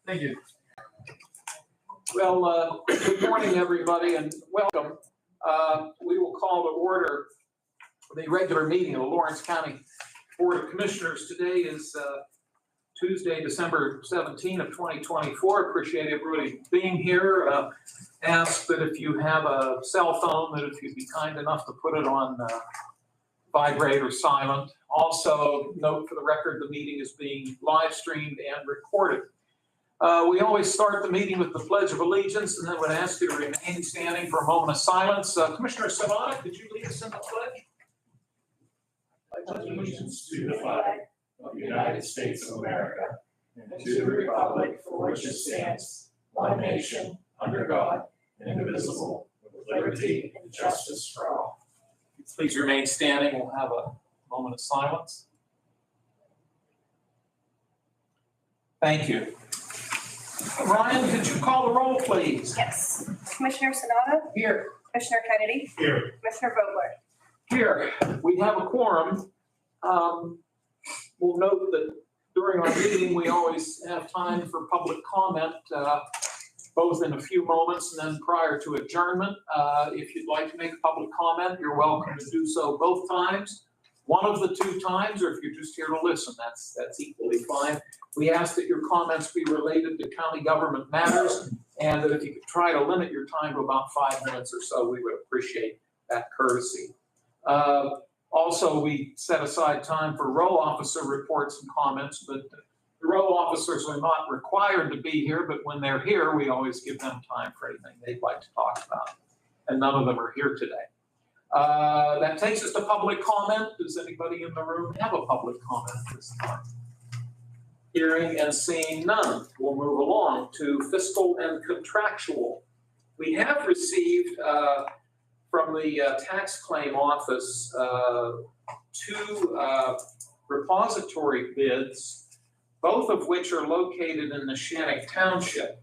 Thank you. Well, good morning, everybody, and welcome. We will call to order the regular meeting of the Lawrence County Board of Commissioners. Today is Tuesday, December 17 of 2024. Appreciate everybody being here. Ask that if you have a cell phone, that if you'd be kind enough to put it on vibrate or silent. Also, note for the record, the meeting is being live streamed and recorded. We always start the meeting with the Pledge of Allegiance, and then would ask you to remain standing for a moment of silence. Commissioner Savannah, could you lead us in the pledge? I pledge allegiance to the flag of the United States of America and to the republic for which it stands, one nation, under God, indivisible, with liberty and justice for all. Please remain standing. We'll have a moment of silence. Thank you. Ryan, could you call the roll, please? Yes. Commissioner Sanada? Here. Commissioner Kennedy? Here. Commissioner Vogler? Here. We have a quorum. We'll note that during our meeting, we always have time for public comment, both in a few moments and then prior to adjournment. If you'd like to make a public comment, you're welcome to do so both times. One of the two times, or if you're just here to listen, that's equally fine. We ask that your comments be related to county government matters, and that if you could try to limit your time to about 5 minutes or so, we would appreciate that courtesy. Also, we set aside time for row officer reports and comments, but the row officers are not required to be here, but when they're here, we always give them time for anything they'd like to talk about, and none of them are here today. That takes us to public comment. Does anybody in the room have a public comment at this time? Hearing and seeing none, we'll move along to fiscal and contractual. We have received from the tax claim office 2 repository bids, both of which are located in Neshannock Township.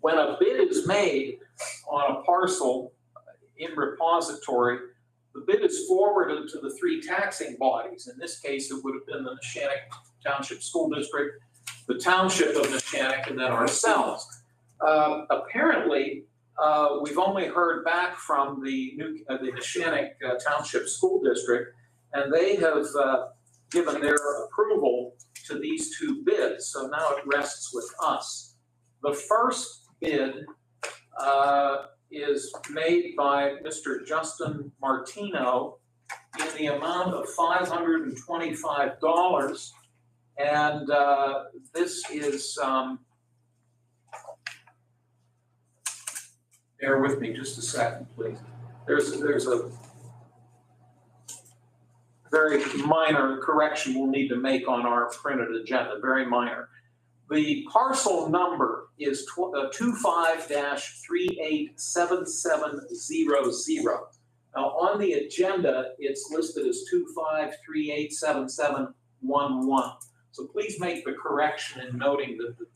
When a bid is made on a parcel in repository, the bid is forwarded to the 3 taxing bodies. In this case, it would have been the Neshannock Township School District, the Township of Neshannock, and then ourselves. Apparently, we've only heard back from the Neshannock Township School District, and they have given their approval to these 2 bids. So now it rests with us. The first bid is made by Mr. Justin Martino in the amount of $525. And this is, bear with me just a second, please. There's a very minor correction we'll need to make on our printed agenda, very minor. The parcel number is 25-387700. Now on the agenda, it's listed as 25387711. So please make the correction in noting that the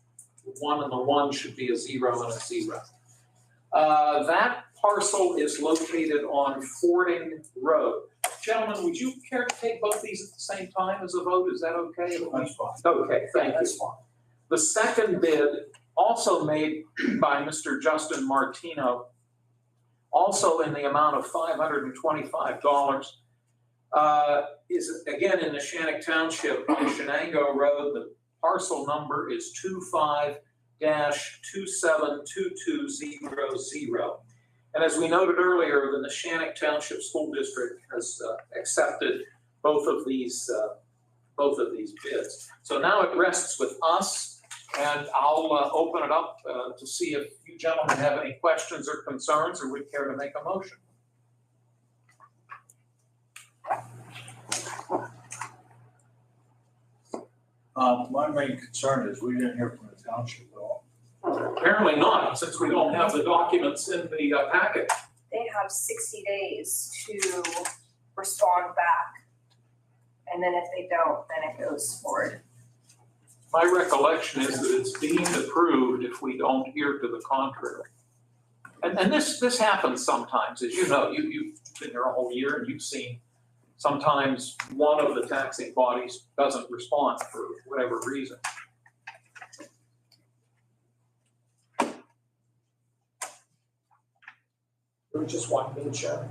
1 and the 1 should be a 0 and a 0. That parcel is located on Fording Road. Gentlemen, would you care to take both these at the same time as a vote? Is that okay? That's fine. Okay, thank you. That's fine. The second bid, also made by Mr. Justin Martino, also in the amount of $525, is again in Neshannock Township, on Shenango Road. The parcel number is 25-272200. And as we noted earlier, the Neshannock Township School District has accepted both of these bids. So now it rests with us, and I'll open it up to see if you gentlemen have any questions or concerns, or would care to make a motion. My main concern is we didn't hear from the township at all. Apparently not, since we don't have the documents in the packet. They have 60 days to respond back. And then if they don't, then it goes forward. My recollection is that it's deemed approved if we don't hear to the contrary. And this happens sometimes, as you know, you've been here a whole year and you've seen sometimes one of the taxing bodies doesn't respond for whatever reason. There was just one bid, Sharon.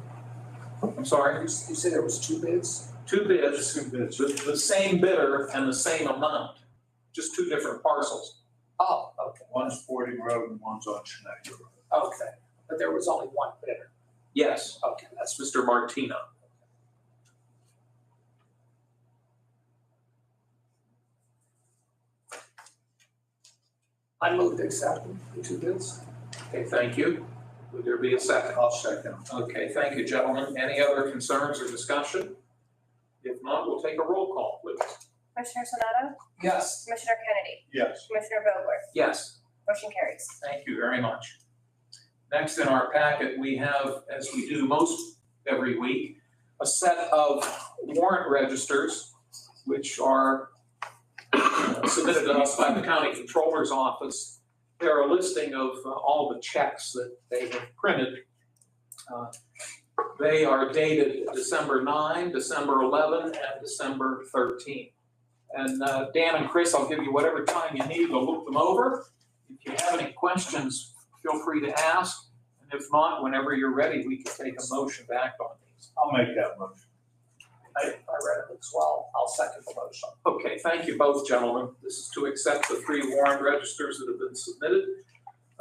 I'm sorry, You said there was two bids? two bids, the same bidder and the same amount, just two different parcels. Oh, okay, One's Fording Road and one's on Schneider Road. okay. But there was only one bidder. Yes, Okay, that's Mr. Martino. I moved to accept the two bids. Okay, thank you. Would there be a second? I'll second. Okay, thank you, gentlemen. Any other concerns or discussion? If not, we'll take a roll call, please. Commissioner Sonato? Yes. Commissioner Kennedy? Yes. Commissioner Vogler? Yes. Motion carries. Thank you very much. Next in our packet, we have, as we do most every week, a set of warrant registers, which are submitted to us by the county controller's office. They're a listing of all the checks that they have printed. They are dated December 9, December 11, and December 13. And Dan and Chris, I'll give you whatever time you need to look them over. If you have any questions, feel free to ask. And if not, whenever you're ready, we can take a motion to act on these. I'll make that motion. I read it as well. I'll second the motion. Okay, thank you both, gentlemen. This is to accept the 3 warrant registers that have been submitted.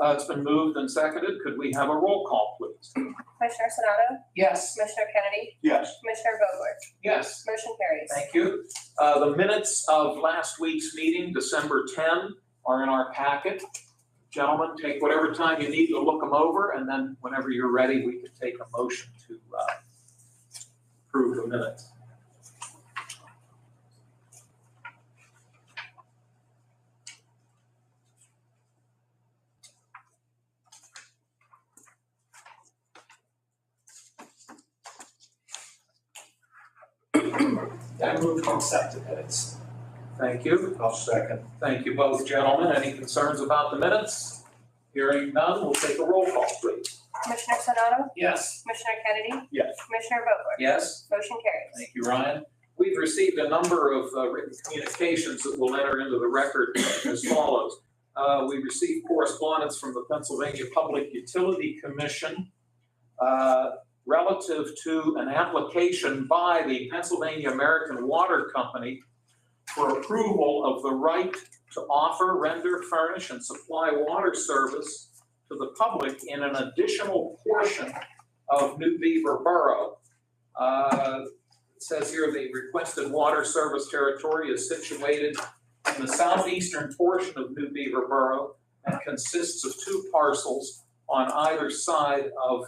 It's been moved and seconded. Could we have a roll call, please? Commissioner Sonato? Yes. Commissioner Kennedy? Yes. Commissioner Vogler? Yes. Motion carries. Thank you. The minutes of last week's meeting, December 10, are in our packet. Gentlemen, take whatever time you need to look them over, and then whenever you're ready, we can take a motion to approve the minutes. I moved to accept the minutes. Thank you. I'll second. Thank you both, gentlemen. Any concerns about the minutes? Hearing none, we'll take a roll call, please. Commissioner Sonato? Yes. Commissioner Kennedy? Yes. Commissioner Vogler? Yes? Motion carries. Thank you, Ryan. We've received a number of written communications that we'll enter into the record as follows. We received correspondence from the Pennsylvania Public Utility Commission relative to an application by the Pennsylvania American Water Company for approval of the right to offer, render, furnish, and supply water service to the public in an additional portion of New Beaver Borough. It says here the requested water service territory is situated in the southeastern portion of New Beaver Borough and consists of 2 parcels on either side of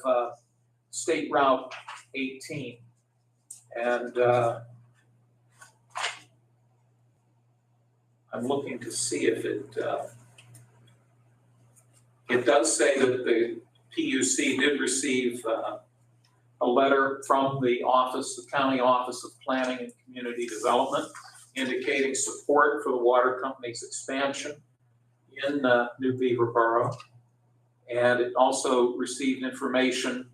State Route 18. And I'm looking to see if it does say that the PUC did receive a letter from the office, the County Office of Planning and Community Development, indicating support for the water company's expansion in New Beaver Borough. And it also received information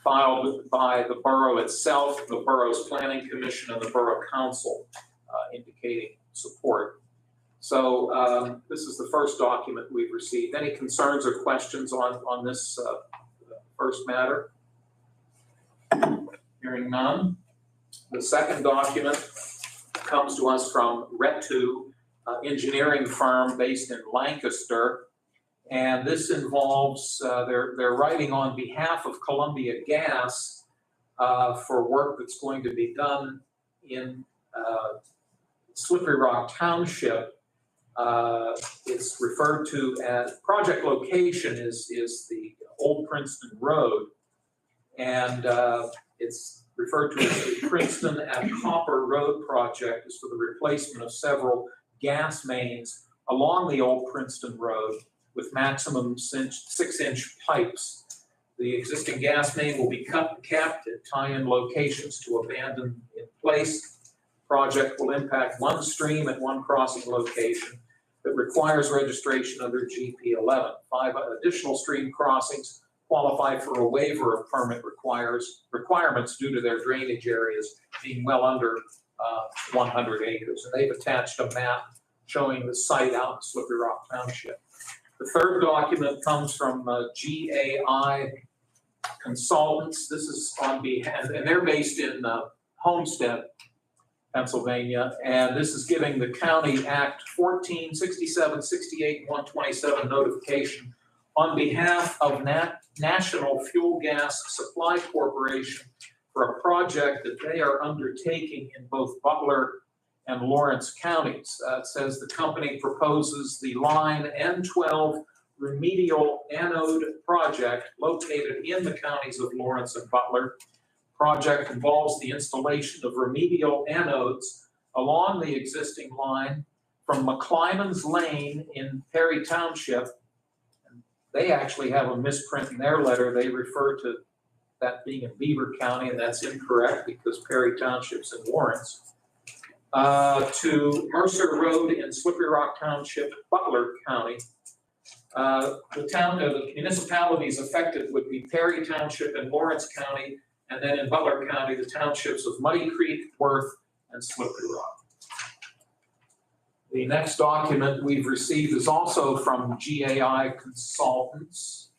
filed by the borough itself, the borough's planning commission, and the borough council indicating support. So this is the first document we've received. Any concerns or questions on this first matter? Hearing none. The second document comes to us from Retu, engineering firm based in Lancaster. And this involves, they're writing on behalf of Columbia Gas for work that's going to be done in Slippery Rock Township. It's referred to as, project location is the Old Princeton Road. And it's referred to as the Princeton and Copper Road project. Is for the replacement of several gas mains along the Old Princeton Road with maximum 6-inch pipes. The existing gas main will be cut and capped at tie-in locations to abandon in place. Project will impact 1 stream at 1 crossing location that requires registration under GP 11. 5 additional stream crossings qualify for a waiver of permit requirements due to their drainage areas being well under 100 acres. And they've attached a map showing the site out in Slippery Rock Township. The third document comes from GAI Consultants. This is on behalf, and they're based in Homestead, Pennsylvania, and this is giving the County Act 14, 67, 68, 127 notification on behalf of National Fuel Gas Supply Corporation for a project that they are undertaking in both Butler and Lawrence counties. It says the company proposes the line N12 remedial anode project located in the counties of Lawrence and Butler. Project involves the installation of remedial anodes along the existing line from McClymonds Lane in Perry Township. They actually have a misprint in their letter. They refer to that being in Beaver County, and that's incorrect because Perry Township's in Lawrence. To Mercer Road in Slippery Rock Township, Butler County. The municipalities affected would be Perry Township and Lawrence County, and then in Butler County, the townships of Muddy Creek, Worth, and Slippery Rock. The next document we've received is also from GAI Consultants.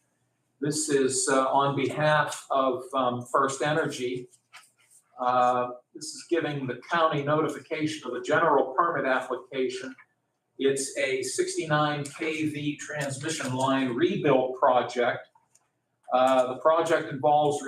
This is on behalf of First Energy. This is giving the county notification of a general permit application. It's a 69 kV transmission line rebuild project. The project involves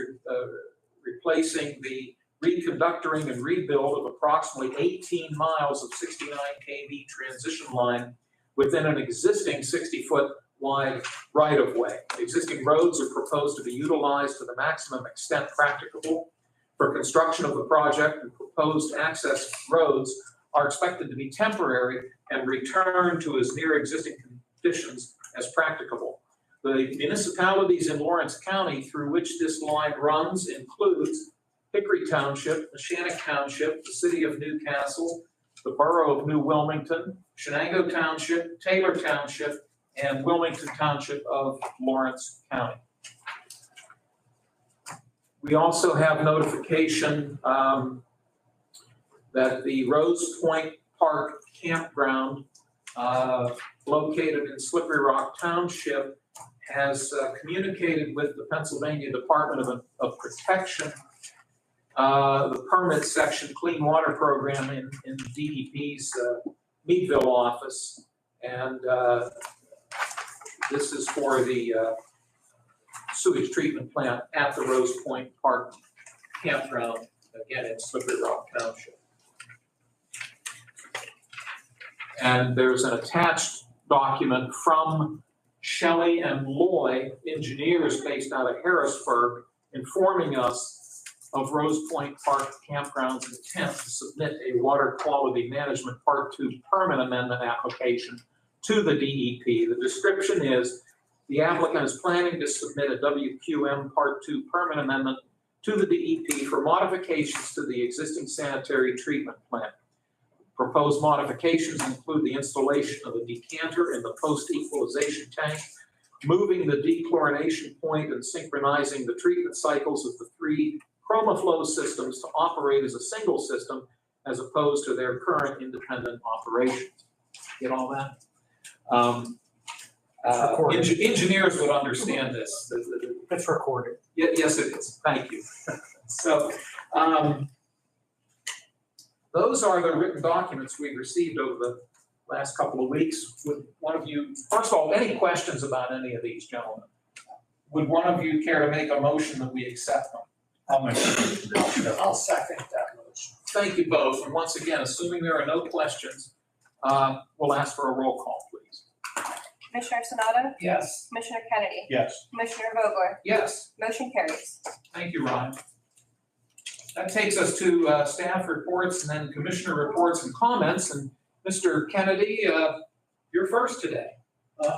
replacing the reconductoring and rebuild of approximately 18 miles of 69 kV transition line within an existing 60-foot wide right-of-way. Existing roads are proposed to be utilized to the maximum extent practicable. For construction of the project, and proposed access roads are expected to be temporary and return to as near existing conditions as practicable. The municipalities in Lawrence County through which this line runs includes Hickory Township, Neshannock Township, the City of Newcastle, the Borough of New Wilmington, Shenango Township, Taylor Township, and Wilmington Township of Lawrence County. We also have notification that the Rose Point Park Campground located in Slippery Rock Township has communicated with the Pennsylvania Department of Protection, the permit section clean water program in DEP's Meadville office. And this is for the sewage treatment plant at the Rose Point Park Campground, again in Slippery Rock Township. And there's an attached document from Shelley and Loy, engineers based out of Harrisburg, informing us of Rose Point Park Campground's intent to submit a water quality management Part 2 permit amendment application to the DEP. The description is the applicant is planning to submit a WQM Part 2 permit amendment to the DEP for modifications to the existing sanitary treatment plant. Proposed modifications include the installation of a decanter in the post-equalization tank, moving the dechlorination point and synchronizing the treatment cycles of the three ChromaFlow systems to operate as a single system as opposed to their current independent operations. Get all that? Engineers would understand this. It's recorded. Yes, it is. Thank you. So those are the written documents we've received over the last couple of weeks. Would one of you, first of all, any questions about any of these, gentlemen? Would one of you care to make a motion that we accept them? I'll make a motion. I'll second that motion. Thank you both. And once again, assuming there are no questions, we'll ask for a roll call, please. Commissioner Sanado? Yes. Commissioner Kennedy? Yes. Commissioner Vogler? Yes. Motion carries. Thank you, Ryan. That takes us to staff reports and then commissioner reports and comments. And Mr. Kennedy, you're first today.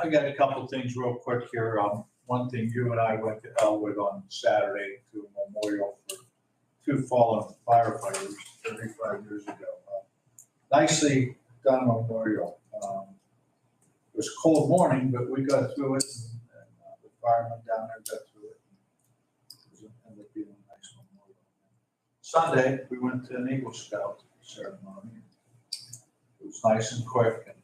I got a couple of things real quick here. One thing, you and I went to Elwood on Saturday to a memorial for two fallen firefighters 35 years ago. Nicely done memorial. It was a cold morning, but we got through it, and the firemen down there got through it. It ended up being a nice memorial. Sunday, we went to an Eagle Scout ceremony. It was nice and quick, and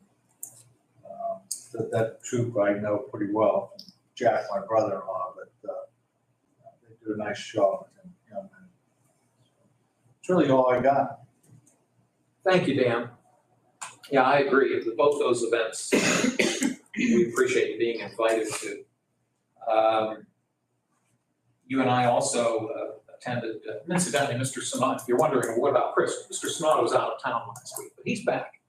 that troop I know pretty well. Jack, my brother-in-law, but they do a nice job. And, you know, it's really all I got. Thank you, Dan. Yeah, I agree. Both those events, we appreciate being invited to. You and I also attended, incidentally, Mr. Sonata, if you're wondering, what about Chris? Mr. Sonata was out of town last week, but he's back.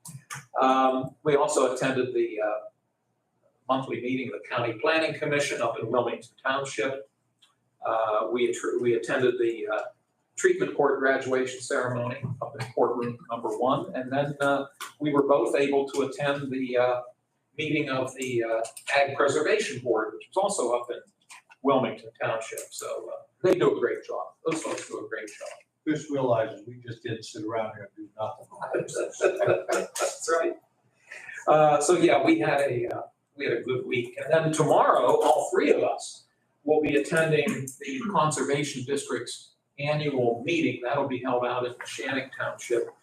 We also attended the monthly meeting of the County Planning Commission up in Wilmington Township. We attended the treatment court graduation ceremony up in courtroom number 1. And then we were both able to attend the meeting of the Ag Preservation Board, which was also up in Wilmington Township. So they do a great job. Those folks do a great job. Chris realizes we just didn't sit around here and do nothing. That's right. So yeah, we had a good week. And then tomorrow, all 3 of us will be attending the Conservation District's annual meeting. That'll be held out in Shannick Township.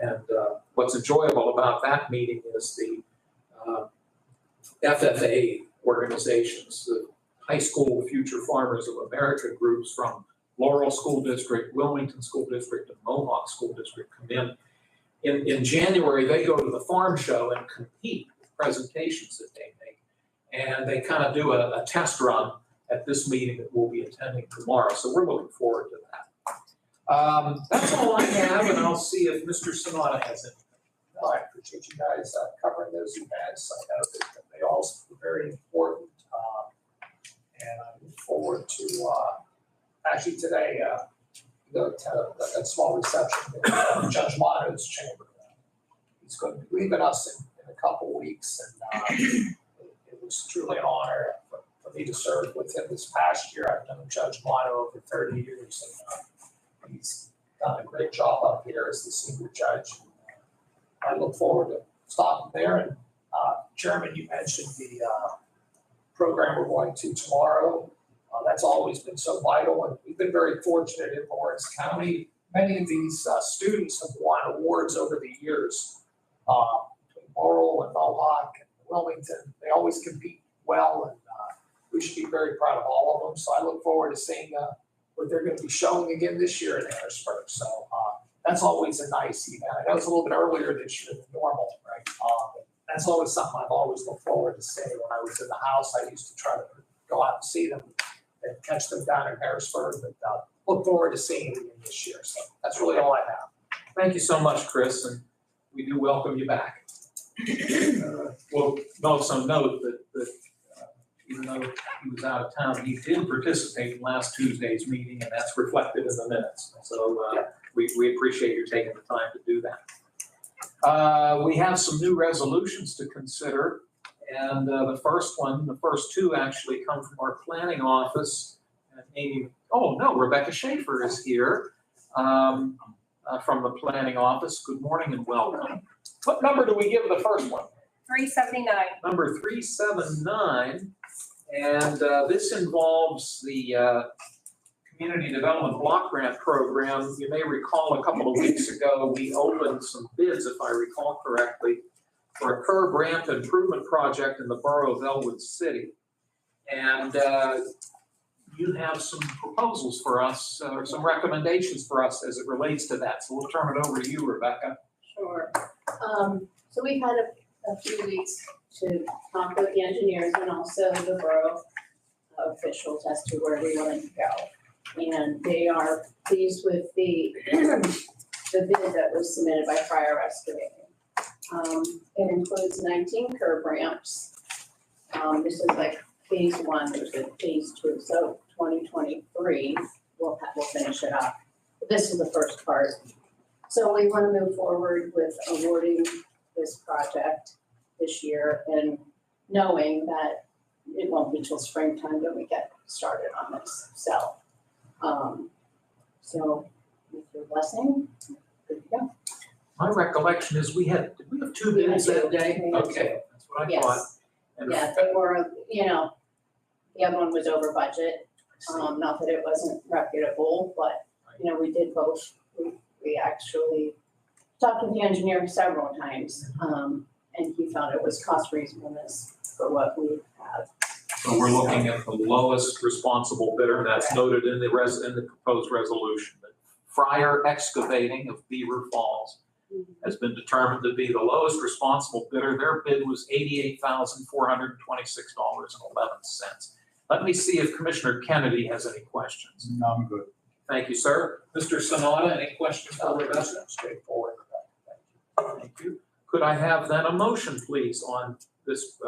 And what's enjoyable about that meeting is the FFA organizations, the High School Future Farmers of America groups from Laurel School District, Wilmington School District, and Mohawk School District come in. In January, they go to the farm show and compete with presentations that they make. And they kind of do a test run at this meeting that we'll be attending tomorrow. So we're looking forward to that. That's all I have, and I'll see if Mr. Sonata has it. No, I appreciate you guys covering those events. I know that they all were very important. And I look forward to, actually today, go to that small reception in Judge Lotto's chamber. He's going to be leaving us in a couple weeks, and it was truly an honor for me to serve with him this past year. I've known Judge Lotto over 30 years, and he's done a great job up here as the senior judge. I look forward to stopping there. And Chairman, you mentioned the program we're going to tomorrow. That's always been so vital, and we've been very fortunate in Lawrence County. Many of these students have won awards over the years. Between Laurel and Mohawk and Wilmington, they always compete well, and we should be very proud of all of them. So I look forward to seeing what they're going to be showing again this year in Harrisburg. So that's always a nice event. I know it's a little bit earlier this year than normal, right? But that's always something I've always looked forward to seeing. When I was in the House, I used to try to go out and see them and catch them down in Harrisburg. But look forward to seeing them again this year. So that's really all I have. Thank you so much, Chris, and we do welcome you back. We'll also note that even though he was out of town, he did participate in last Tuesday's meeting, and that's reflected in the minutes. So we appreciate you taking the time to do that. We have some new resolutions to consider, and the first 2 actually come from our planning office. And Rebecca Schaefer is here from the planning office. Good morning and welcome. What number do we give the first one? 379. Number 379, and this involves the Community Development Block Grant Program. You may recall a couple of weeks ago, we opened some bids, if I recall correctly, for a curb ramp improvement project in the borough of Elwood City. And you have some proposals for us, or some recommendations for us as it relates to that. So we'll turn it over to you, Rebecca. Sure. So we've had a few weeks to talk with the engineers and also the borough officials as to where we want to go. And they are pleased with the bid that was submitted by Prior Excavating. It includes 19 curb ramps. This is like phase 1, there's a phase 2. So 2023, we'll finish it up. But this is the first part. So we want to move forward with awarding this project this year, and knowing that it won't be till springtime when we get started on this. So with your blessing, good to go. My recollection is did we have 2 bids that day? Okay, that's what I thought. And Yeah, they were, the other one was over budget. Not that it wasn't reputable, but, we did both. We actually talked with the engineer several times, and he found it was cost reasonableness for what we have. So we're looking at the lowest responsible bidder, and that's noted in the proposed resolution. That Fryer Excavating of Beaver Falls has been determined to be the lowest responsible bidder. Their bid was $88,426.11. Let me see if Commissioner Kennedy has any questions. No, I'm good. Thank you, sir. Mr. Sonata, any questions for Rebecca? Straightforward. Thank you. Could I have then a motion, please, on this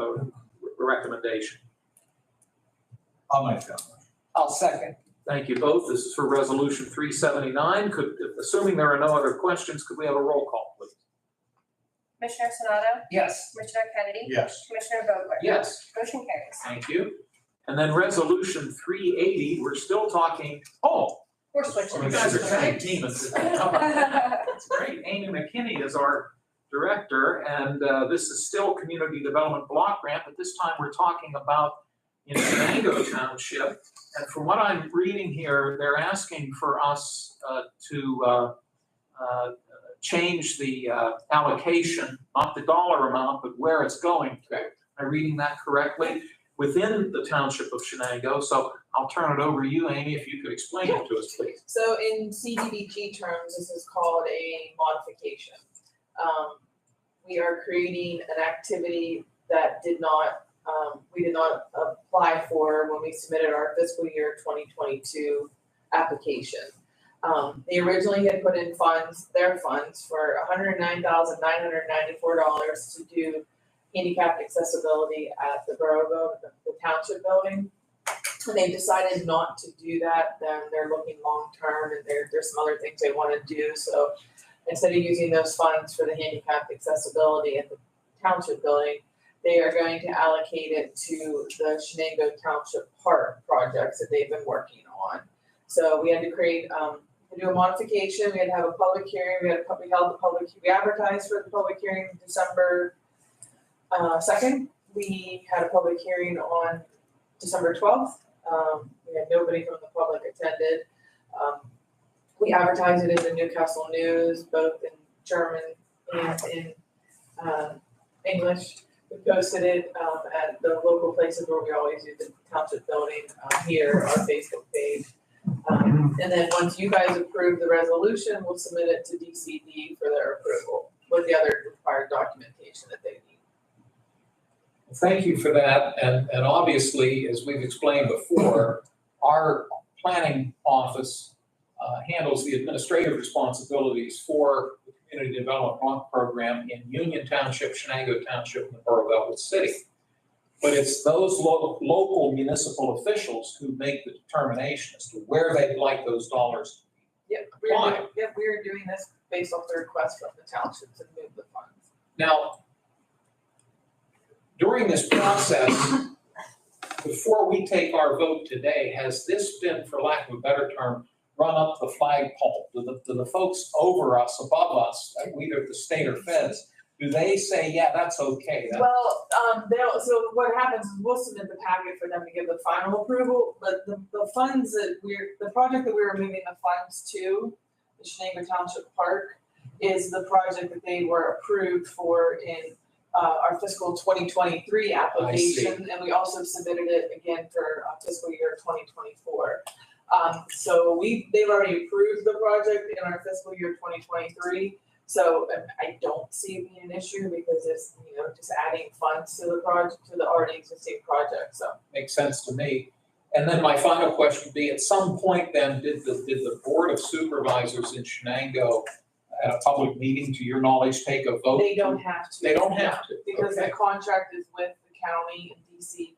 recommendation? I'll make that one. I'll second. Thank you both. This is for Resolution 379. Assuming there are no other questions, could we have a roll call, please? Commissioner Sonato? Yes. Commissioner Kennedy? Yes. Commissioner Vogler? Yes. Motion carries. Thank you. And then Resolution 380, we're still talking, We're switching. you guys are tag teaming today. How about that? That's great. Amy McKinney is our director, and this is still Community Development Block Grant, but this time we're talking about in Shenango Township. And from what I'm reading here, they're asking for us to change the allocation, not the dollar amount, but where it's going to. Am I reading that correctly? Within the township of Shenango. So I'll turn it over to you, Amy, if you could explain it to us, please. So in CDBG terms, this is called a modification. We are creating an activity that we did not apply for when we submitted our fiscal year 2022 application. They originally had put in their funds for $109,994 to do handicapped accessibility at the the township building. And they decided not to do that. Then they're looking long-term, and there's some other things they want to do. So instead of using those funds for the handicapped accessibility at the township building, they are going to allocate it to the Shenango Township Park projects that they've been working on. So we had to do a modification. We had to have a public hearing. We advertised for the public hearing December 2nd. We had a public hearing on December 12th. We had nobody from the public attended. We advertised it in the Newcastle News, both in German and in English. We posted it at the local places where we always use the township building, here, our Facebook page. And then once you guys approve the resolution, we'll submit it to DCD for their approval with the other required documentation that they need. Thank you for that. And obviously, as we've explained before, our planning office handles the administrative responsibilities for the Community Development Block Program in Union Township, Shenango Township, and the Borough of Elwood City. But it's those local municipal officials who make the determination as to where they'd like those dollars. Yep, we are doing this based off the request from the township to move the funds. Now, during this process, before we take our vote today, has this been, for lack of a better term, run up the flagpole? Do the folks over us, above us, either the state or feds, do they say, yeah, that's okay? Well, so what happens is we'll submit the packet for them to give the final approval, but the funds that the project that we were moving the funds to, the Shenango Township Park, is the project that they were approved for in our fiscal 2023 application, and we also submitted it again for fiscal year 2024. So they've already approved the project in our fiscal year 2023. So I don't see it being an issue because it's, just adding funds to the project, to the already existing project, so. Makes sense to me. And then my final question would be, at some point then, did the Board of Supervisors in Shenango at a public meeting, to your knowledge, take a vote? They don't have to. They don't have to? Because the Okay. contract is with the county and DCD.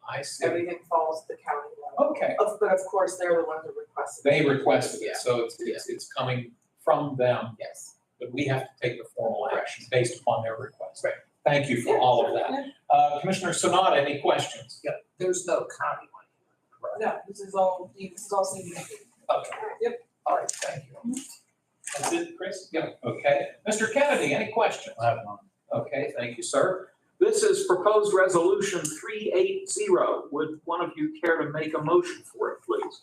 I see. Everything falls to the county level. Okay. But of course, they're the ones that requested it. They requested Yeah. it, so it's coming from them, Yes. but we have to take the formal action based upon their request. Right. Thank you for all of that. Commissioner Sonata, any questions? Yep, there's no county money, correct? No, this is all CDBG. Okay. Yep. All right, thank you. That's it, Chris? Yeah. Okay. Mr. Kennedy, any questions? I have none. Okay, thank you, sir. This is proposed resolution 380. Would one of you care to make a motion for it, please?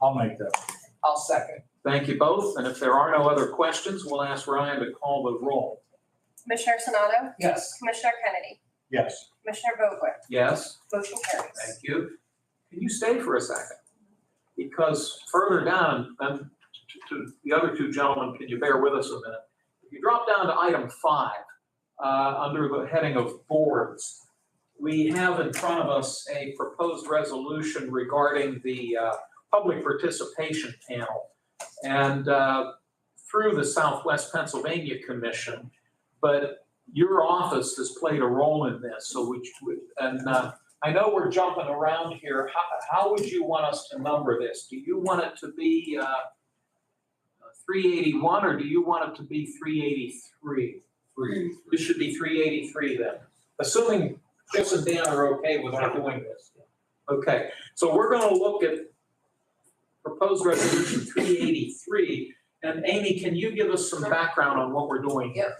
I'll make that. I'll second. Thank you both. And if there are no other questions, we'll ask Ryan to call the roll. Commissioner Sonato? Yes. Commissioner Kennedy? Yes. Commissioner Vogler? Yes? Motion carries. Thank you. Can you stay for a second? Because further down, and to the other two gentlemen, can you bear with us a minute? If you drop down to item 5, under the heading of boards, we have in front of us a proposed resolution regarding the public participation panel. And through the Southwest Pennsylvania Commission, but your office has played a role in this. So I know we're jumping around here. How would you want us to number this? Do you want it to be 381 or do you want it to be 383? This should be 383 then, assuming Chris and Dan are okay with our doing this. Okay, so we're going to look at proposed resolution 383. And Amy, can you give us some background on what we're doing here?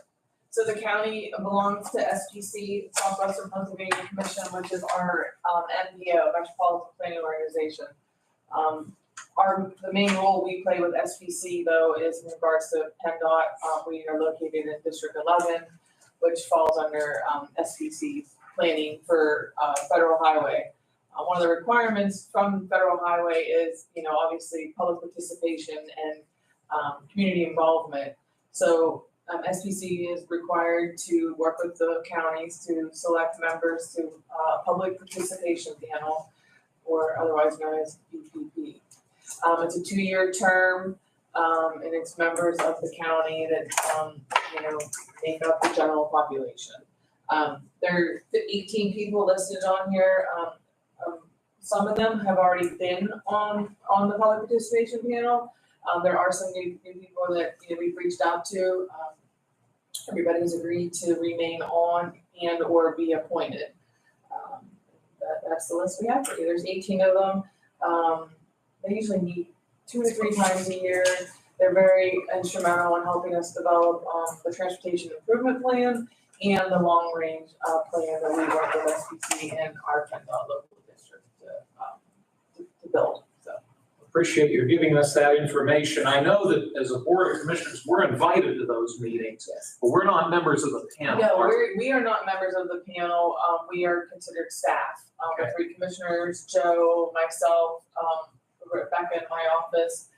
So the county belongs to SPC, Southwestern Pennsylvania Commission, which is our MPO, Metropolitan Planning Organization. The main role we play with SPC though is in regards to PennDOT. We are located in District 11, which falls under SPC planning for federal highway. One of the requirements from federal highway is, obviously public participation and community involvement. So SPC is required to work with the counties to select members to public participation panel, or otherwise known as PPP. It's a 2-year term, and it's members of the county that make up the general population. There are 18 people listed on here. Some of them have already been on the public participation panel. There are some new people that we've reached out to. Everybody has agreed to remain on and or be appointed. That's the list we have for you. There's 18 of them. They usually meet 2 to 3 times a year. They're very instrumental in helping us develop the transportation improvement plan and the long range plan that we work with SPC and our PennDOT local district to build. Appreciate you giving us that information. I know that as a board of commissioners, we're invited to those meetings, but we're not members of the panel. No, we are not members of the panel. We are considered staff. The 3 commissioners, Joe, myself, Rebecca in my office,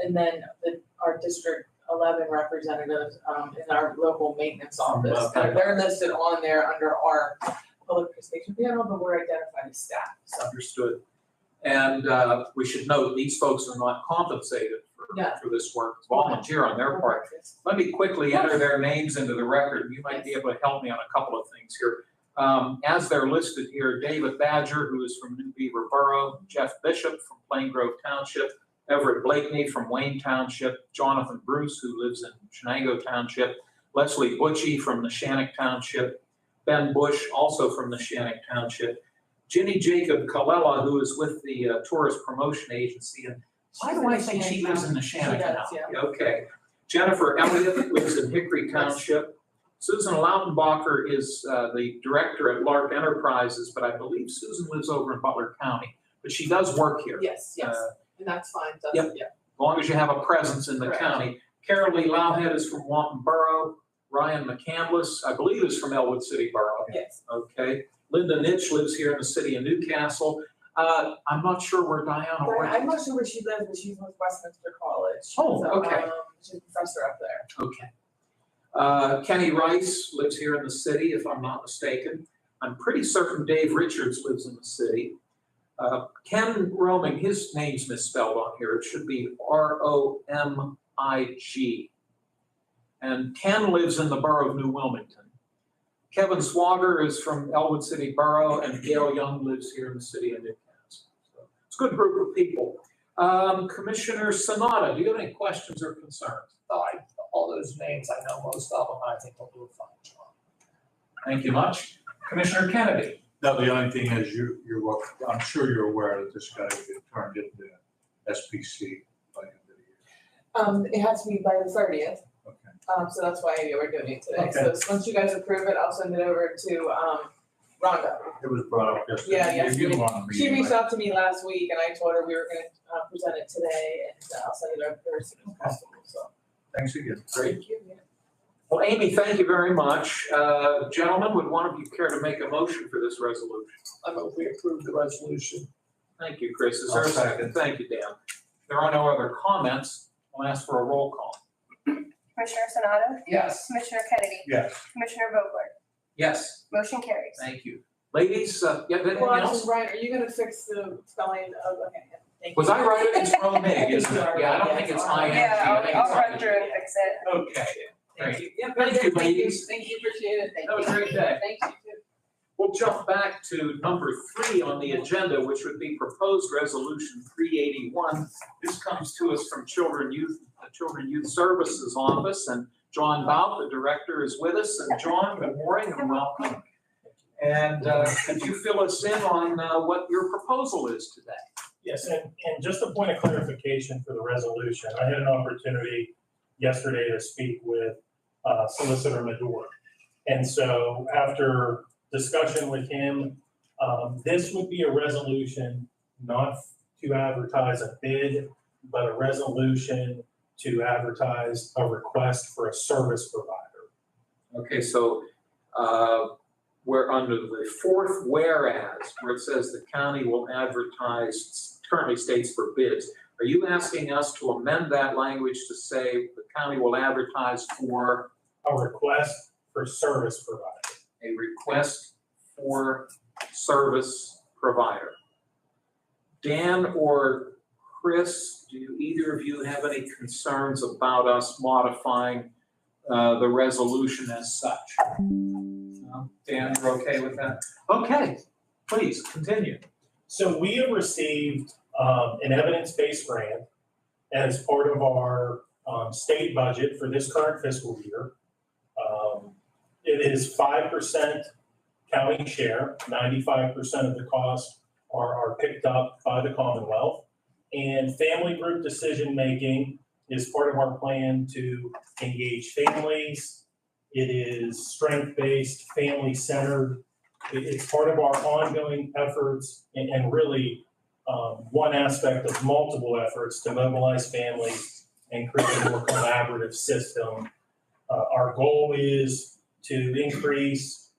and then our District 11 representatives in our local maintenance office. They're listed on there under our public participation panel, but we're identified as staff. So. Understood. And we should note, these folks are not compensated for this work. It's volunteer on their part. Let me quickly enter their names into the record. You might be able to help me on a couple of things here. As they're listed here, David Badger, who is from New Beaver Borough, Jeff Bishop from Plain Grove Township, Everett Blakeney from Wayne Township, Jonathan Bruce, who lives in Chenango Township, Leslie Butchie from Neshannock Township, Ben Bush, also from Neshannock Township, Ginny Jacob Colella, who is with the Tourist Promotion Agency. And why do I think she lives in Neshannock now? Yeah. Okay. Jennifer Elliott lives in Hickory Township. Susan Lautenbacher is the director at Lark Enterprises, but I believe Susan lives over in Butler County. But she does work here. Yes, and that's fine. Yep. As long as you have a presence in the county. Carol Lee Lowhead is from Wanton Borough. Ryan McCandless, I believe, is from Elwood City Borough. Yes. Okay. Linda Nitch lives here in the city of Newcastle. I'm not sure where Diana works. I'm not sure where she lives, but she's with Westminster College. Oh, okay. She's a professor up there. Okay. Kenny Rice lives here in the city, if I'm not mistaken. I'm pretty certain Dave Richards lives in the city. Ken Roming, his name's misspelled on here. It should be Romig. And Ken lives in the borough of New Wilmington. Kevin Swager is from Elwood City Borough, and Gail Young lives here in the city of Newcastle. So it's a good group of people. Commissioner Sanada, do you have any questions or concerns? All those names, I know most of them, and I think they'll do a fine job. Thank you much. Commissioner Kennedy. No, the only thing is I'm sure you're aware that this guy will get turned into SPC by the end of the year. It has to be by the 30th. Okay. So that's why we're doing it today. Okay. So once you guys approve it, I'll send it over to Rhonda. It was brought up yesterday. Yeah. You wanted me She to- reached out to me last week, and I told her we were going to present it today, and I'll send it over as soon as possible. So Thanks again. Great. thank you. Yeah. Well, Amy, thank you very much. Gentlemen, would one of you care to make a motion for this resolution? I move we approve the resolution. Thank you, Chris. Is there a second? Thank you, Dan. If there are no other comments, I'll ask for a roll call. Commissioner Sonato? Yes. Commissioner Kennedy? Yes. Commissioner Vogler? Yes, Motion carries. thank you. Ladies, you have anything Well, else? Ryan, are you gonna fix the spelling of, okay, thank you. Was I right? It's Romig, isn't it? Yeah, I don't think it's ING. Yeah, I think I'll it's run ING. through and fix it. Okay, Thank great. you. Yeah, Thank you, ladies. Thank you, appreciate it. Thank That was a you. great day. Thank you too. We'll jump back to number 3 on the agenda, which would be proposed resolution 381. This comes to us from Children Youth Services Office, and John Bout, the director, is with us. And John, good morning and welcome. And could you fill us in on what your proposal is today? Yes, and just a point of clarification for the resolution. I had an opportunity yesterday to speak with Solicitor Madore. And so after discussion with him, this would be a resolution not to advertise a bid, but a resolution to advertise a request for a service provider. Okay, so we're under the 4th whereas, where it says the county will advertise, currently states for bids. Are you asking us to amend that language to say the county will advertise for A request for service provider. a request for service provider? Dan or Chris, do either of you have any concerns about us modifying the resolution as such? No? Dan, you're okay with that? Okay, please continue. So we have received an evidence-based grant as part of our state budget for this current fiscal year. It is 5% county share, 95% of the costs are picked up by the Commonwealth. And family group decision-making is part of our plan to engage families. It is strength-based, family-centered. It's part of our ongoing efforts and really one aspect of multiple efforts to mobilize families and create a more collaborative system. Our goal is to increase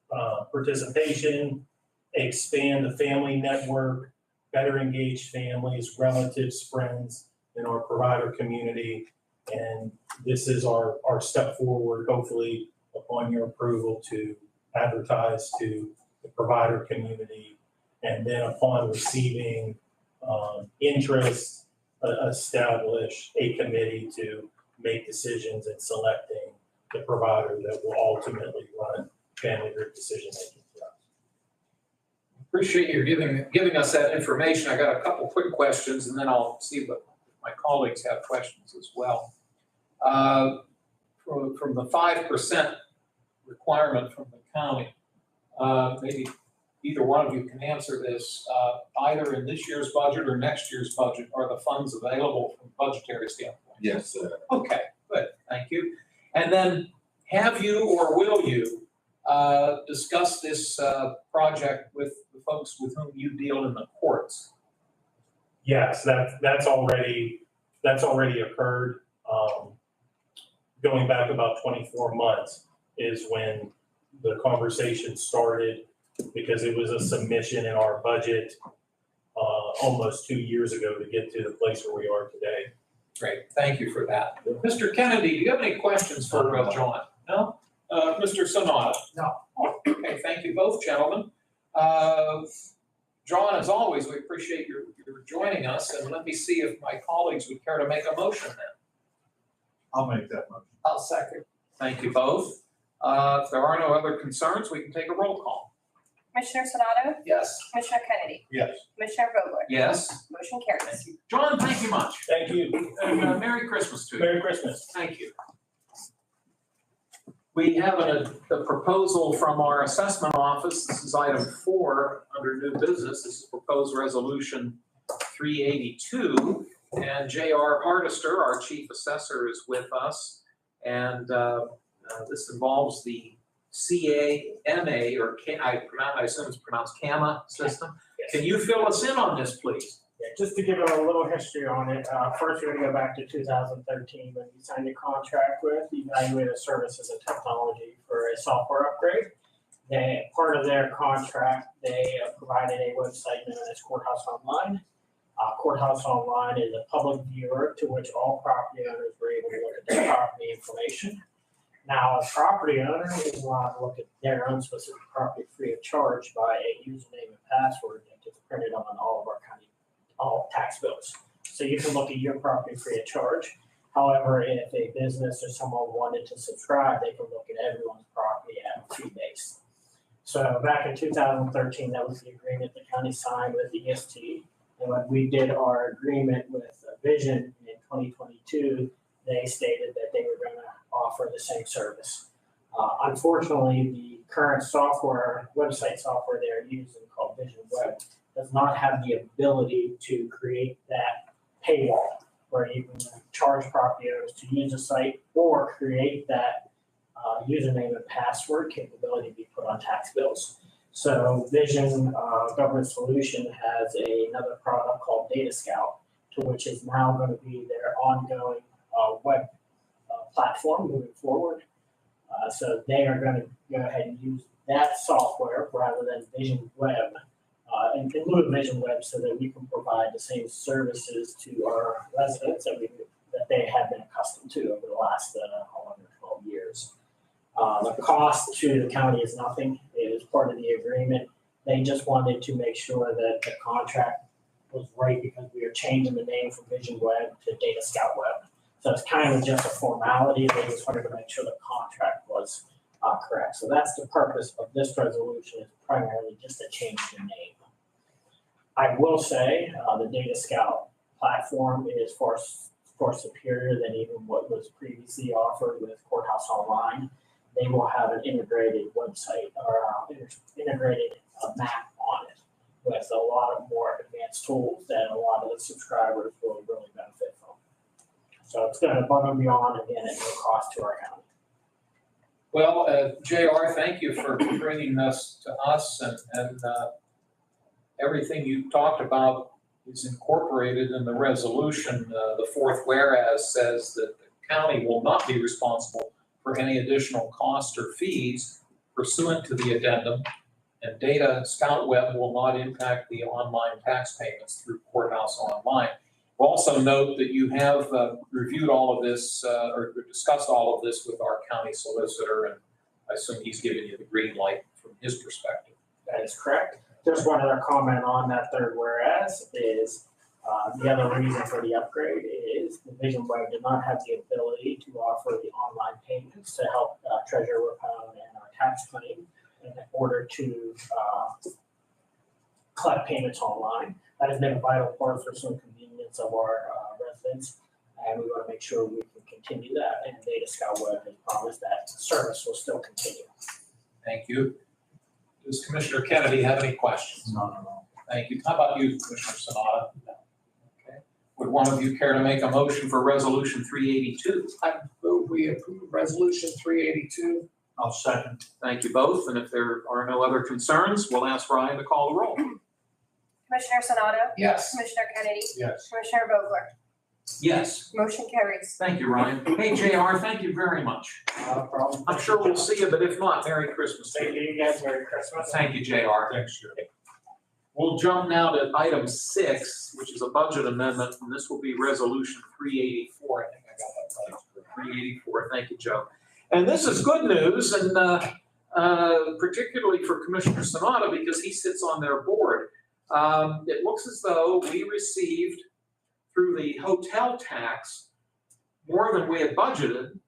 participation, expand the family network, better engage families, relatives, friends in our provider community. And this is our step forward, hopefully upon your approval, to advertise to the provider community. And then upon receiving interest, establish a committee to make decisions in selecting the provider that will ultimately run family group decision-making for us. Appreciate you giving us that information. I got a couple quick questions, and then I'll see what my colleagues have questions as well. From the 5% requirement from the county, maybe either one of you can answer this. Either in this year's budget or next year's budget, are the funds available from a budgetary standpoint? Yes, sir. Okay, good, thank you. And then have you or will you discuss this project with the folks with whom you deal in the courts? Yes, that's already occurred. Going back about 24 months is when the conversation started, because it was a submission in our budget almost 2 years ago to get to the place where we are today. Great, thank you for that. Mr. Kennedy, do you have any questions for John? No? Mr. Sonata? No. Oh, okay, thank you both, gentlemen. John, as always, we appreciate your joining us, and let me see if my colleagues would care to make a motion then. I'll make that motion. I'll second. Thank you both. If there are no other concerns, we can take a roll call. Commissioner Sonato? Yes. Commissioner Kennedy? Yes. Commissioner Vogler? Yes? Motion carries. Thank you. John, thank you much. Thank you. And Merry Christmas to you. Merry Christmas. Thank you. We have a proposal from our assessment office. This is item 4 under new business. This is proposed resolution 382. And J.R. Hardister, our chief assessor, is with us. And this involves the CAMA, or I assume it's pronounced CAMA system. Yes. Can you fill us in on this, please? Yeah, just to give it a little history on it, first we're gonna go back to 2013 when we signed a contract with Evaluated Services and Technology for a software upgrade. Part of their contract, they provided a website known as Courthouse Online. Courthouse Online is a public viewer to which all property owners were able to look at their property information. Now, a property owner is allowed to look at their own specific property free of charge by a username and password that gets printed on all tax bills. So you can look at your property free of charge. However, if a business or someone wanted to subscribe, they can look at everyone's property at a fee base. So back in 2013, that was the agreement the county signed with EST. And when we did our agreement with Vision in 2022, they stated that they were going to offer the same service. Unfortunately, the current website software they're using called Vision Web does not have the ability to create that paywall where you can charge property owners to use the site or create that username and password capability to be put on tax bills. So Vision Government Solution has another product called Data Scout, to which is now going to be their ongoing web platform moving forward. So they are going to go ahead and use that software rather than Vision Web, in lieu of Vision Web, so that we can provide the same services to our residents that they have been accustomed to over the last 11 or 12 years. The cost to the county is nothing. It is part of the agreement. They just wanted to make sure that the contract was right because we are changing the name from Vision Web to Data Scout Web. So it's kind of just a formality. They just wanted to make sure the contract was correct. So that's the purpose of this resolution, is primarily just to change the name. I will say the Data Scout platform is far superior than even what was previously offered with Courthouse Online. They will have an integrated website or integrated map on it with a lot of more advanced tools that a lot of the subscribers will really benefit from. So it's going to above and beyond, again, at no cost to our county. Well, JR, thank you for bringing this to us, and everything you talked about is incorporated in the resolution. The fourth whereas says that the county will not be responsible for any additional costs or fees pursuant to the addendum, and Data Scout Web will not impact the online tax payments through Courthouse Online. We'll also note that you have reviewed all of this or discussed all of this with our county solicitor, and I assume he's given you the green light from his perspective. That is correct. Just one other comment on that third whereas is the other reason for the upgrade is the Vision Web did not have the ability to offer the online payments to help Treasurer Rapone and our tax claim in order to collect payments online. That has been a vital part for some convenience of our residents, and we want to make sure we can continue that. And Data Scout Web has promised that service will still continue. Thank you. Does Commissioner Kennedy have any questions? No. Thank you. How about you, Commissioner Sanada? Okay. Would one of you care to make a motion for Resolution 382? I move we approve Resolution 382. I'll second. Thank you both, and if there are no other concerns, we'll ask Ryan to call the roll. Commissioner Sonato? Yes. Commissioner Kennedy? Yes. Commissioner Vogler? Yes. Motion carries. Thank you, Ryan. Hey, JR, thank you very much. Not a problem. I'm sure we'll see you, but if not, Merry Christmas. Thank you guys. Merry Christmas. Thank you, JR. Thanks, Jerry. We'll jump now to item 6, which is a budget amendment, and this will be Resolution 384. I think I got that right. 384. Thank you, Joe. And this is good news, and particularly for Commissioner Sanada because he sits on their board. It looks as though we received through the hotel tax more than we had budgeted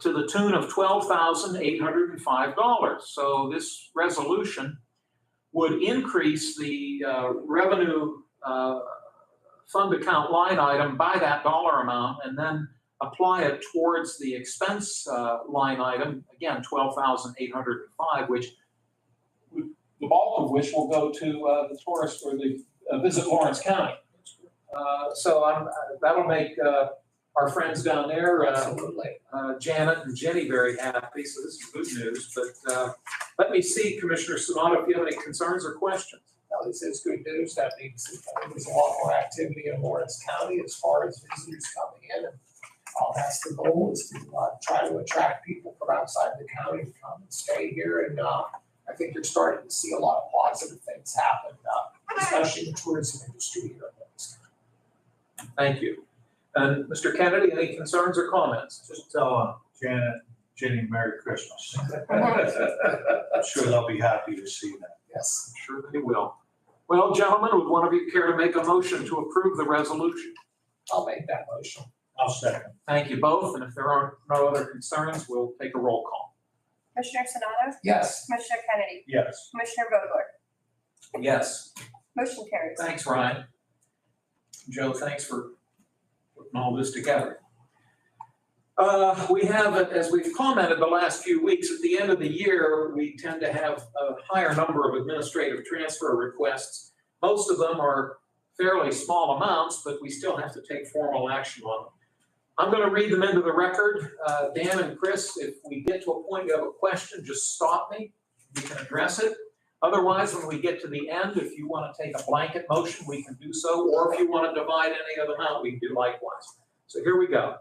to the tune of $12,805. So this resolution would increase the revenue fund account line item by that dollar amount and then apply it towards the expense line item, again, $12,805, which the bulk of which will go to the tourist or the Visit Lawrence County. So that'll make our friends down there, Janet and Jenny, very happy. So this is good news. But let me see, Commissioner Sanada, if you have any concerns or questions. Now, this is good news. That means that there's a lot more activity in Lawrence County as far as visitors coming in. And that's the goal, is to try to attract people from outside the county to come and stay here. And I think you're starting to see a lot of positive things happen, especially in the tourism industry here in Lawrence County. Thank you. And Mr. Kennedy, any concerns or comments? Just tell Janet, Jenny, Merry Christmas. I'm sure they'll be happy to see that. Yes. I'm sure they will. Well, gentlemen, would one of you care to make a motion to approve the resolution? I'll make that motion. I'll second. Thank you both, and if there are no other concerns, we'll take a roll call. Commissioner Sonato? Yes. Commissioner Kennedy? Yes. Commissioner Vogler? Yes. Motion carries. Thanks, Ryan. Joe, thanks for putting all this together. We have, as we've commented the last few weeks, at the end of the year, we tend to have a higher number of administrative transfer requests. Most of them are fairly small amounts, but we still have to take formal action on them. I'm going to read them into the record. Dan and Chris, if we get to a point you have a question, just stop me. We can address it. Otherwise, when we get to the end, if you want to take a blanket motion, we can do so. Or if you want to divide any of them out, we can do likewise. So here we go.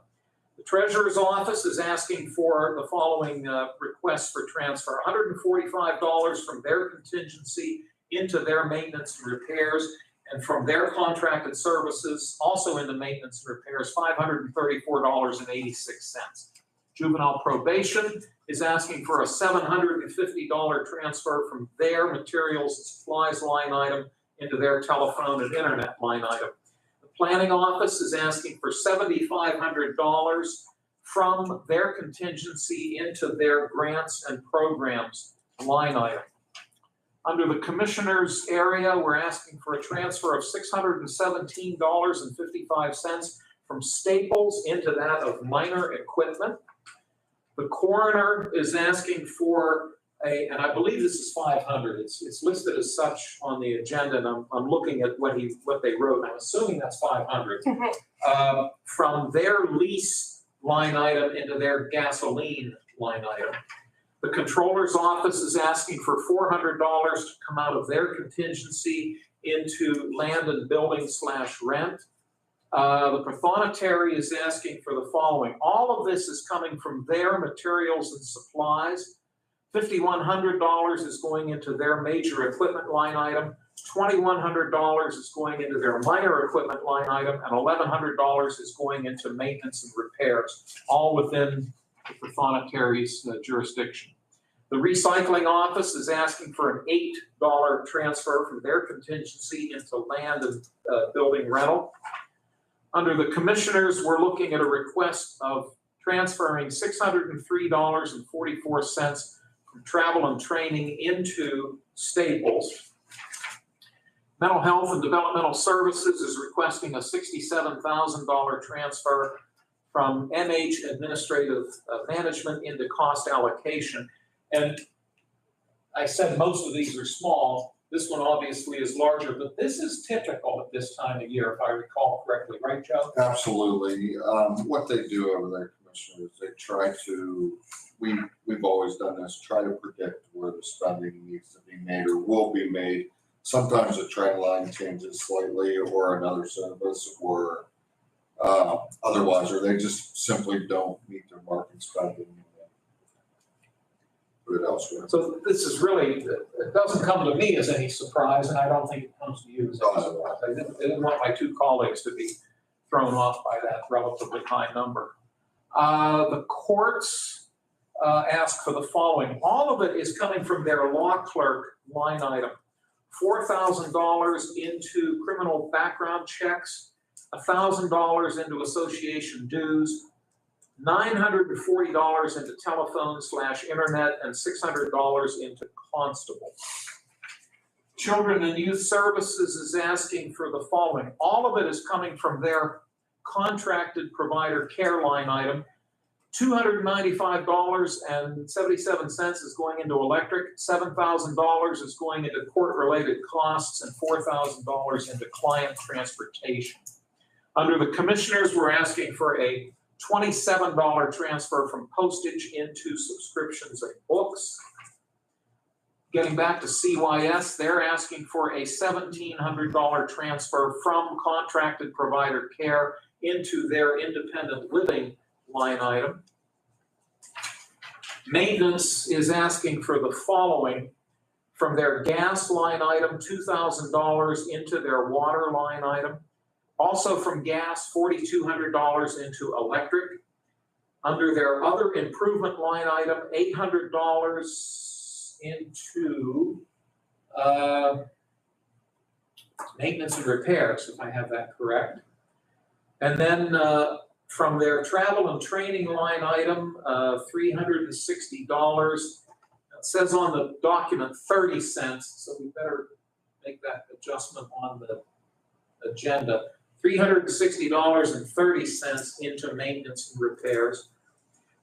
The Treasurer's Office is asking for the following requests for transfer: $145 from their contingency into their maintenance and repairs, and from their contracted services, also into maintenance and repairs, $534.86. Juvenile Probation is asking for a $750 transfer from their materials and supplies line item into their telephone and internet line item. The Planning Office is asking for $7,500 from their contingency into their grants and programs line item. Under the Commissioners area, we're asking for a transfer of $617.55 from Staples into that of minor equipment. The Coroner is asking for and I believe this is 500. It's listed as such on the agenda, and I'm looking at what they wrote. I'm assuming that's 500 from their lease line item into their gasoline line item. The Controller's Office is asking for $400 to come out of their contingency into land and building / rent. The Prothonotary is asking for the following. All of this is coming from their materials and supplies. $5,100 is going into their major equipment line item. $2,100 is going into their minor equipment line item, and $1,100 is going into maintenance and repairs, all within the Prothonotary's jurisdiction. The Recycling Office is asking for an $8 transfer from their contingency into land and building rental. Under the Commissioners, we're looking at a request of transferring $603.44 from travel and training into Staples. Mental Health and Developmental Services is requesting a $67,000 transfer from MH Administrative Management into cost allocation. And I said most of these are small. This one obviously is larger, but this is typical at this time of year, if I recall correctly, right, Joe? Absolutely. What they do over there, Commissioner, is they try to, we've always done this, try to predict where the spending needs to be made or will be made. Sometimes the trend line changes slightly, or another service, or otherwise, or they just simply don't meet their market spending. Put it elsewhere. So this is really, it doesn't come to me as any surprise, and I don't think it comes to you as any surprise. I didn't want my two colleagues to be thrown off by that relatively high number. The courts ask for the following. All of it is coming from their law clerk line item. $4,000 into criminal background checks, $1,000 into association dues, $940 into telephone / internet, and $600 into constable. Children and Youth Services is asking for the following. All of it is coming from their contracted provider care line item. $295.77 is going into electric, $7,000 is going into court-related costs, and $4,000 into client transportation. Under the Commissioners, we're asking for a $27 transfer from postage into subscriptions of books. getting back to CYS, they're asking for a $1,700 transfer from contracted provider care into their independent living line item. Maintenance is asking for the following: from their gas line item, $2,000 into their water line item. Also from gas, $4,200 into electric. Under their other improvement line item, $800 into maintenance and repairs, if I have that correct. And then from their travel and training line item, $360. It says on the document 30 cents, so we better make that adjustment on the agenda. $360.30 into maintenance and repairs.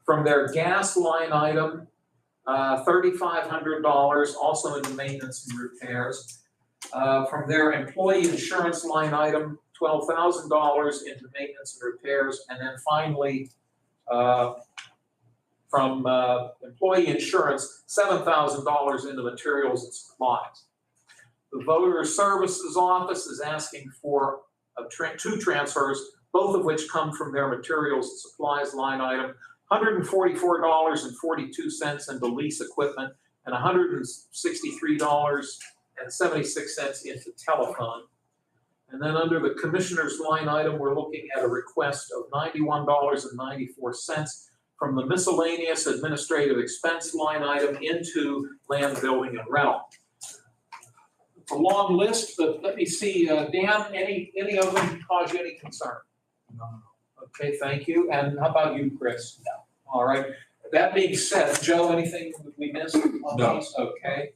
From their gas line item, $3,500 also into maintenance and repairs. From their employee insurance line item, $12,000 into maintenance and repairs. And then finally, from employee insurance, $7,000 into materials and supplies. The Voter Services Office is asking for two transfers, both of which come from their materials and supplies line item, $144.42 into lease equipment, and $163.76 into telephone. And then under the Commissioner's line item, we're looking at a request of $91.94 from the miscellaneous administrative expense line item into land, building, and rental. It's a long list, but let me see, Dan, any of them cause you any concern? No. Okay, thank you. And how about you, Chris? No. All right. That being said, Joe, anything we missed on No. these? Okay.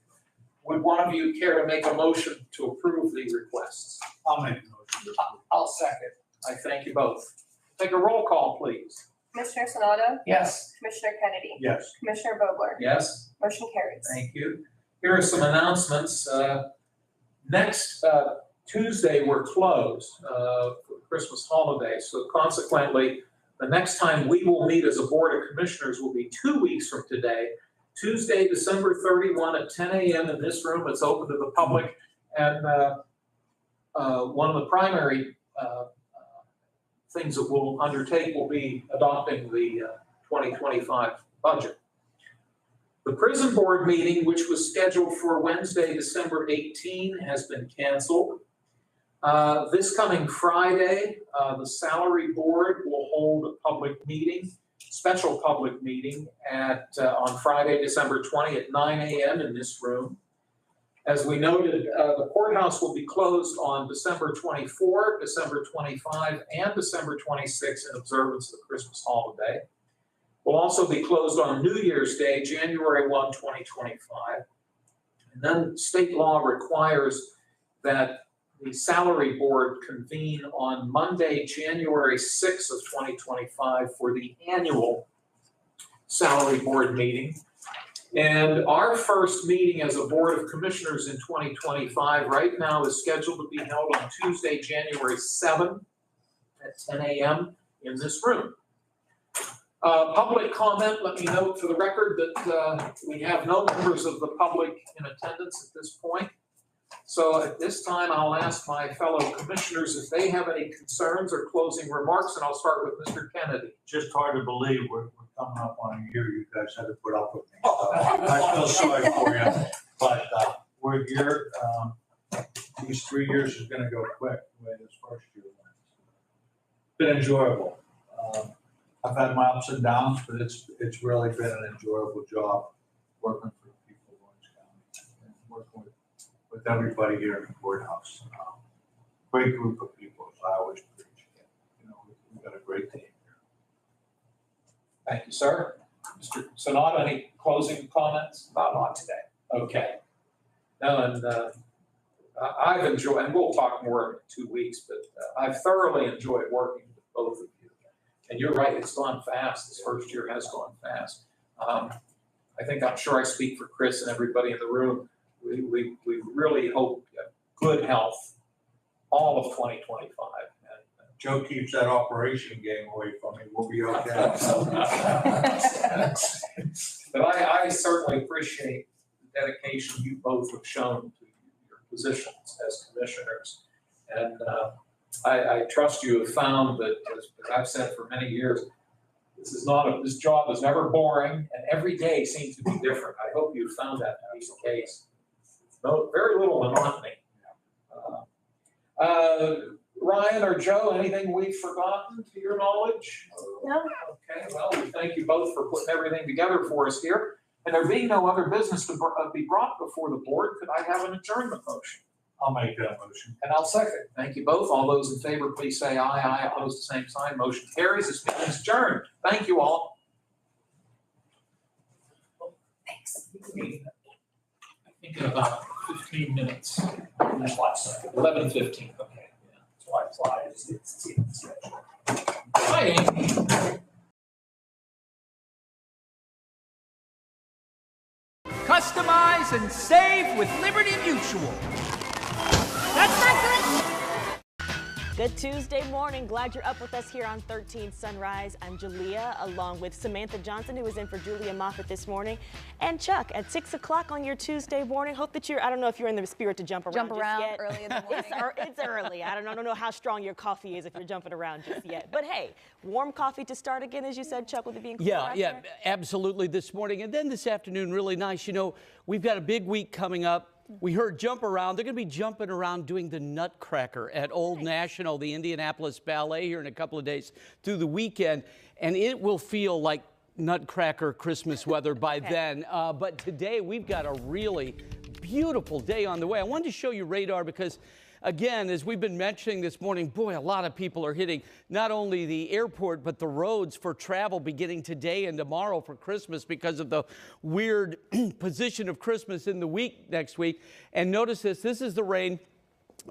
Would one of you care to make a motion to approve the requests? I'll make a motion. I'll second. I thank you both. Take a roll call, please. Commissioner Sonato? Yes. Commissioner Kennedy? Yes. Commissioner Vogler? Yes? Motion carries. Thank you. Here are some announcements. Next Tuesday, we're closed for the Christmas holiday. So consequently, the next time we will meet as a Board of Commissioners will be 2 weeks from today, Tuesday, December 31 at 10 a.m. in this room. It's open to the public. And one of the primary things that we'll undertake will be adopting the 2025 budget. The prison board meeting, which was scheduled for Wednesday, December 18, has been canceled. This coming Friday, the salary board will hold a public meeting, special public meeting on Friday, December 20 at 9 a.m. in this room. As we noted, the courthouse will be closed on December 24, December 25, and December 26 in observance of the Christmas holiday. Will also be closed on New Year's Day, January 1, 2025. And then state law requires that the salary board convene on Monday, January 6 of 2025 for the annual salary board meeting. And our first meeting as a Board of Commissioners in 2025 right now is scheduled to be held on Tuesday, January 7 at 10 a.m. in this room. Public comment, let me note for the record that we have no members of the public in attendance at this point. So at this time, I'll ask my fellow commissioners if they have any concerns or closing remarks, and I'll start with Mr. Kennedy. Just hard to believe we're coming up on a year you guys had to put up with me. So I feel sorry for you, but we're here. These 3 years is gonna go quick, the way this first year went. Been enjoyable. I've had my ups and downs, but it's really been an enjoyable job working for people in Orange County and working with everybody here in the courthouse. Great group of people, as I always preach. You know, we've got a great team here. Thank you, sir. Mr. Sonato, any closing comments? Not today. Okay. No, and I've enjoyed, and we'll talk more in 2 weeks, but I've thoroughly enjoyed working with both of you. And you're right, it's gone fast. This first year has gone fast. I'm sure I speak for Chris and everybody in the room. We really hope you have good health all of 2025. Joe keeps that operation game away from me, we'll be okay. But I certainly appreciate the dedication dedication you both have shown to your positions as commissioners. And I trust you have found that, as I've said for many years, this job is never boring, and every day seems to be different. I hope you found that to be the case. No, very little monotony. Ryan or Joe, anything we've forgotten to your knowledge? No. Okay, well, we thank you both for putting everything together for us here. And there being no other business to be brought before the board, could I have an adjournment motion? I'll make that motion. And I'll second. Thank you both. All those in favor, please say aye. Aye. Opposed, the same sign. Motion carries. This meeting is adjourned. Thank you all. Thanks. I think in about 15 minutes. That's why it's, 11:15. Okay. that's why it's live, it's Hi, Amy. Customize and save with Liberty Mutual. That's not good. Good Tuesday morning. Glad you're up with us here on 13 Sunrise. I'm Julia, along with Samantha Johnson, who was in for Julia Moffett this morning, and Chuck at 6 o'clock on your Tuesday morning. Hope that I don't know if you're in the spirit to jump around just yet. Early in the morning. It's early. I don't know how strong your coffee is if you're jumping around just yet. But hey, warm coffee to start again, as you said, Chuck, with it being cool out there? Absolutely this morning. And then this afternoon, really nice. You know, we've got a big week coming up. We heard jump around. They're going to be jumping around doing the Nutcracker at Old National, the Indianapolis Ballet, here in a couple of days through the weekend. And it will feel like Nutcracker Christmas weather by then. But today we've got a really beautiful day on the way. I wanted to show you radar because, again, as we've been mentioning this morning, boy, a lot of people are hitting not only the airport, but the roads for travel beginning today and tomorrow for Christmas because of the weird position of Christmas in the week next week. And notice this is the rain.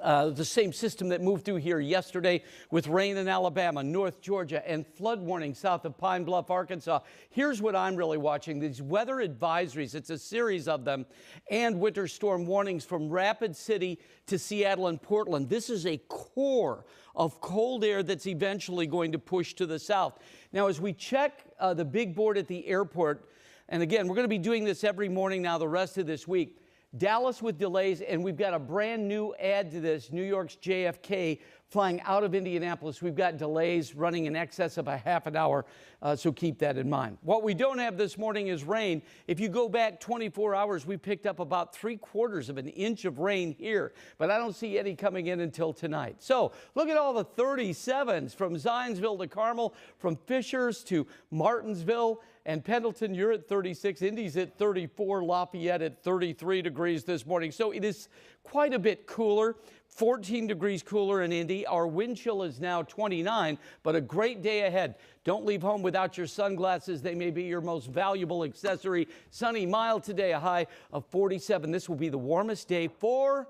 The same system that moved through here yesterday with rain in Alabama, North Georgia, and flood warning south of Pine Bluff, Arkansas. Here's what I'm really watching. These weather advisories, it's a series of them, and winter storm warnings from Rapid City to Seattle and Portland. This is a core of cold air that's eventually going to push to the south. Now, as we check the big board at the airport, and again, we're going to be doing this every morning now the rest of this week, Dallas with delays, and we've got a brand new add to this, New York's JFK flying out of Indianapolis. We've got delays running in excess of a half an hour, so keep that in mind. What we don't have this morning is rain. If you go back 24 hours, we picked up about 3/4 of an inch of rain here, but I don't see any coming in until tonight. So look at all the 37s from Zionsville to Carmel, from Fishers to Martinsville and Pendleton. You're at 36, Indy's at 34, Lafayette at 33 degrees this morning. So it is quite a bit cooler. 14 degrees cooler in Indy. Our wind chill is now 29, but a great day ahead. Don't leave home without your sunglasses. They may be your most valuable accessory. Sunny, mild today, a high of 47. This will be the warmest day for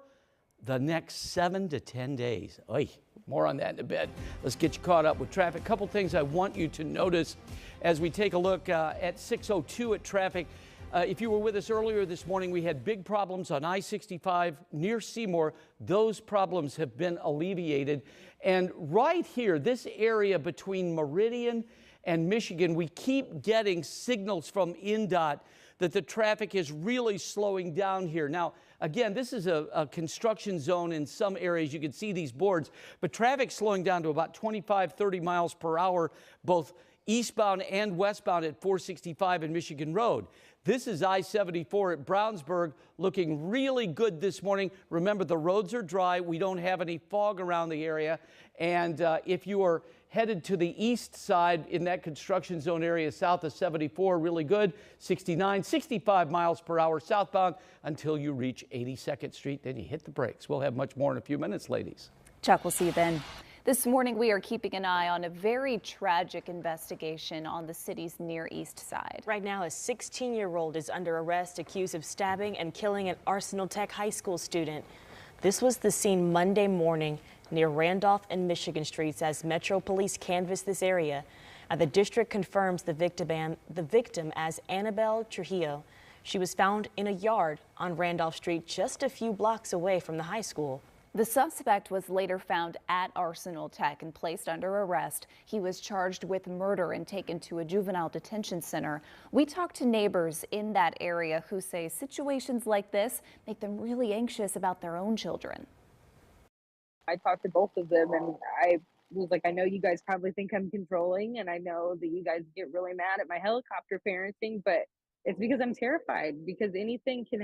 the next 7 to 10 days. Oy, more on that in a bit. Let's get you caught up with traffic. Couple things I want you to notice as we take a look at 602 at traffic. If you were with us earlier this morning, we had big problems on I-65 near Seymour. Those problems have been alleviated. And right here, this area between Meridian and Michigan, we keep getting signals from INDOT that the traffic is really slowing down here. Now, again, this is a construction zone in some areas. You can see these boards, but traffic slowing down to about 25, 30 miles per hour, both eastbound and westbound at 465 and Michigan Road. This is I-74 at Brownsburg, looking really good this morning. Remember, the roads are dry. We don't have any fog around the area. And if you are headed to the east side in that construction zone area south of 74, really good. 69, 65 miles per hour southbound until you reach 82nd Street. Then you hit the brakes. We'll have much more in a few minutes, ladies. Chuck, we'll see you then. This morning, we are keeping an eye on a very tragic investigation on the city's Near East Side. Right now, a 16-year-old is under arrest accused of stabbing and killing an Arsenal Tech high school student. This was the scene Monday morning near Randolph and Michigan Streets as Metro Police canvassed this area. The district confirms the victim as Annabelle Trujillo. She was found in a yard on Randolph Street just a few blocks away from the high school. The suspect was later found at Arsenal Tech and placed under arrest. He was charged with murder and taken to a juvenile detention center. We talked to neighbors in that area who say situations like this make them really anxious about their own children. I talked to both of them and I was like, I know you guys probably think I'm controlling and I know that you guys get really mad at my helicopter parenting, but it's because I'm terrified because anything can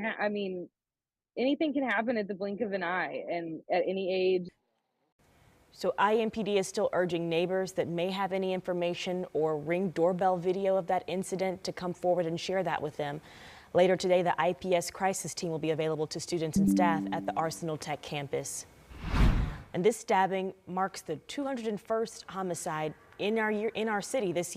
anything can happen at the blink of an eye and at any age. So IMPD is still urging neighbors that may have any information or Ring doorbell video of that incident to come forward and share that with them. Later today, the IPS crisis team will be available to students and staff at the Arsenal Tech campus. And this stabbing marks the 201st homicide in our city this year.